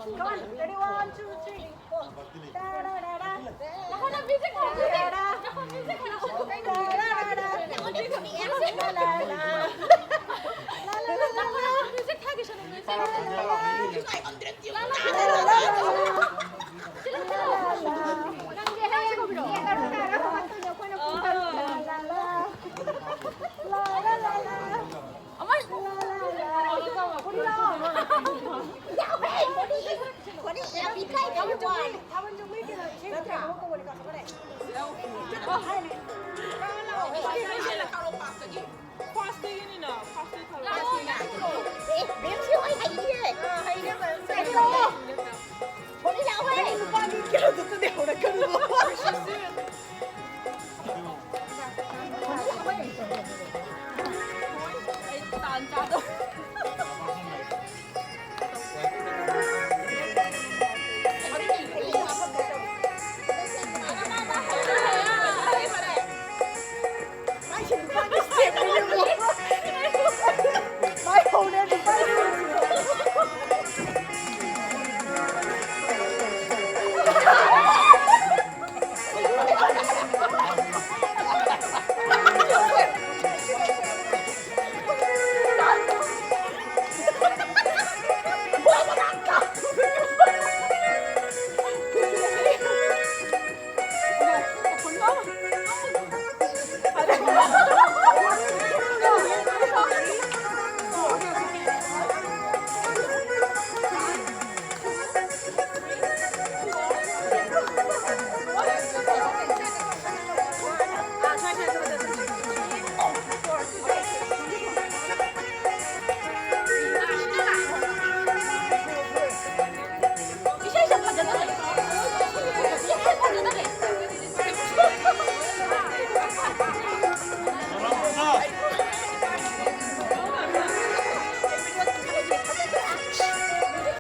Come on, ready, 1, 2, 3, 4. Da da da da. 나호나 뮤직 하라 뮤직 나호 뮤직 하라고 Da da da da. La la la. 나호나 뮤직 하기 전에 뮤직 La la la. 난게 하시고 빌어 La la la. 어머 Pasta yun na. Pasta